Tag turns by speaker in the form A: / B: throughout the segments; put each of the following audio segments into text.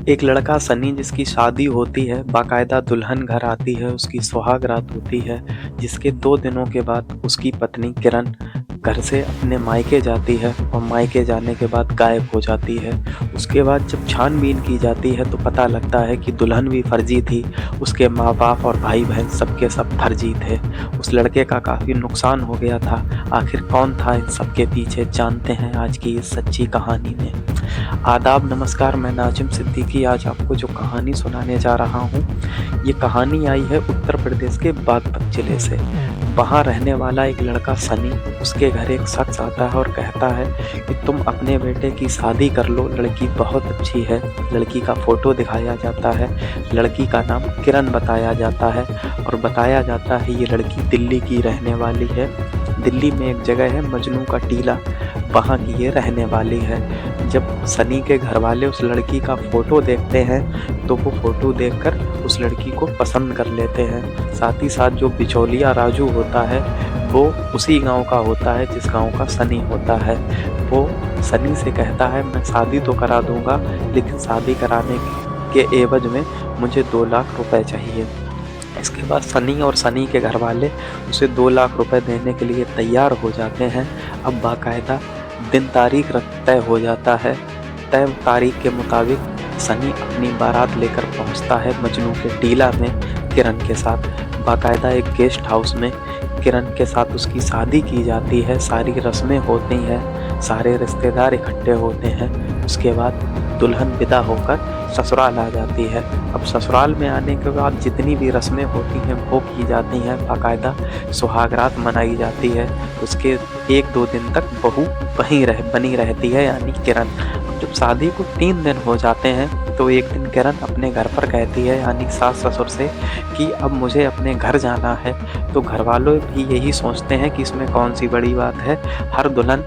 A: एक लड़का सनी जिसकी शादी होती है, बाकायदा दुल्हन घर आती है, उसकी सुहाग रात होती है, जिसके 2 दिनों के बाद उसकी पत्नी किरण घर से अपने मायके जाती है और मायके जाने के बाद गायब हो जाती है। उसके बाद जब छानबीन की जाती है तो पता लगता है कि दुल्हन भी फर्जी थी, उसके माँ-बाप और भाई-बहन सबके सब फर्जी थे। उस लड़के का काफ़ी नुकसान हो गया था। आखिर कौन था इन सब के पीछे, जानते हैं आज की इस सच्ची कहानी में। आदाब नमस्कार, मैं नाजिम सिद्दीकी आज आपको जो कहानी सुनाने जा रहा हूँ, ये कहानी आई है उत्तर प्रदेश के बागपत जिले से। वहाँ रहने वाला एक लड़का सनी, उसके घर एक शख्स आता है और कहता है कि तुम अपने बेटे की शादी कर लो, लड़की बहुत अच्छी है। लड़की का फ़ोटो दिखाया जाता है, लड़की का नाम किरण बताया जाता है और बताया जाता है ये लड़की दिल्ली की रहने वाली है। दिल्ली में एक जगह है मजनू का टीला, वहाँ की ये रहने वाली है। जब सनी के घरवाले उस लड़की का फ़ोटो देखते हैं तो वो फ़ोटो देखकर उस लड़की को पसंद कर लेते हैं। साथ ही साथ जो बिचौलिया राजू होता है वो उसी गाँव का होता है जिस गाँव का सनी होता है। वो सनी से कहता है मैं शादी तो करा दूँगा, लेकिन शादी कराने के एवज़ में मुझे 2 लाख रुपए चाहिए। इसके बाद सनी और सनी के घरवाले उसे 2 लाख रुपए देने के लिए तैयार हो जाते हैं। अब बाकायदा दिन तारीख तय हो जाता है। तय तारीख के मुताबिक सनी अपनी बारात लेकर पहुंचता है मजनू के टीला में किरण के साथ। बाकायदा एक गेस्ट हाउस में किरण के साथ उसकी शादी की जाती है, सारी रस्में होती हैं, सारे रिश्तेदार इकट्ठे होते हैं। उसके बाद दुल्हन विदा होकर ससुराल आ जाती है। अब ससुराल में आने के बाद जितनी भी रस्में होती हैं वो की जाती हैं, बाकायदा सुहागरात मनाई जाती है। उसके 1-2 दिन तक बहू बनी रहती है, यानी किरण। अब जब शादी को 3 दिन हो जाते हैं तो एक दिन किरण अपने घर पर कहती है, यानी सास ससुर से, कि अब मुझे अपने घर जाना है। तो घर वालों भी यही सोचते हैं कि इसमें कौन सी बड़ी बात है। हर दुल्हन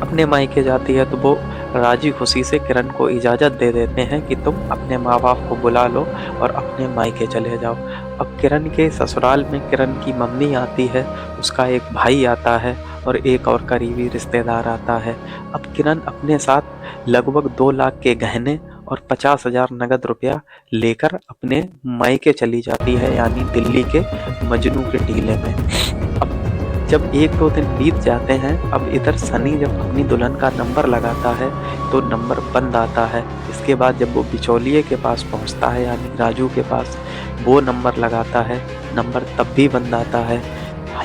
A: अपने मायके जाती है तो वो राजी खुशी से किरण को इजाज़त दे देते हैं कि तुम अपने माँ बाप को बुला लो और अपने मायके चले जाओ। अब किरण के ससुराल में किरण की मम्मी आती है, उसका एक भाई आता है और एक और करीबी रिश्तेदार आता है। अब किरण अपने साथ लगभग 2 लाख के गहने और 50,000 नगद रुपया लेकर अपने मायके चली जाती है, यानी दिल्ली के मजनू के टीले में। अब जब 1-2 दिन बीत जाते हैं, अब इधर सनी जब अपनी दुल्हन का नंबर लगाता है तो नंबर बंद आता है। इसके बाद जब वो बिचौलिए के पास पहुंचता है, यानी राजू के पास, वो नंबर लगाता है, नंबर तब भी बंद आता है।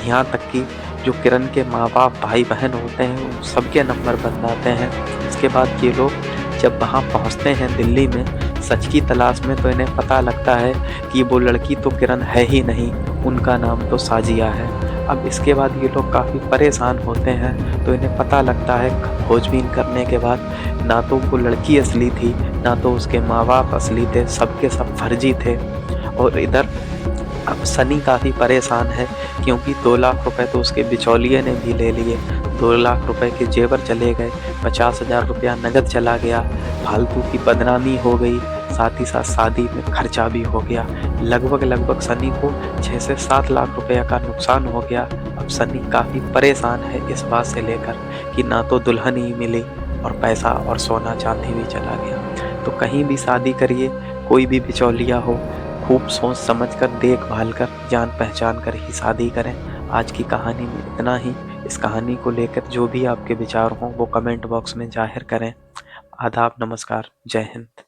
A: यहाँ तक कि जो किरण के माँ बाप भाई बहन होते हैं उन सबके नंबर बंद आते हैं। इसके बाद ये लोग जब वहाँ पहुँचते हैं दिल्ली में सच की तलाश में, तो इन्हें पता लगता है कि वो लड़की तो किरण है ही नहीं, उनका नाम तो साजिया है। अब इसके बाद ये लोग काफ़ी परेशान होते हैं, तो इन्हें पता लगता है खोजबीन करने के बाद, ना तो वो लड़की असली थी, ना तो उसके माँ बाप असली थे, सबके सब फर्जी थे। और इधर अब सनी काफ़ी परेशान है क्योंकि 2 लाख रुपए तो उसके बिचौलिए ने भी ले लिए। 2 लाख रुपए के जेवर चले गए, 50,000 रुपया नगद चला गया, फालतू की बदनामी हो गई, साथ ही साथ शादी में खर्चा भी हो गया। लगभग सनी को 6 से 7 लाख रुपया का नुकसान हो गया। अब सनी काफ़ी परेशान है इस बात से लेकर कि ना तो दुल्हन ही मिली और पैसा और सोना चांदी भी चला गया। तो कहीं भी शादी करिए, कोई भी बिचौलिया हो, खूब सोच समझ कर, देखभाल कर, जान पहचान कर ही शादी करें। आज की कहानी में इतना ही। इस कहानी को लेकर जो भी आपके विचार हों वो कमेंट बॉक्स में ज़ाहिर करें। आदाब नमस्कार, जय हिंद।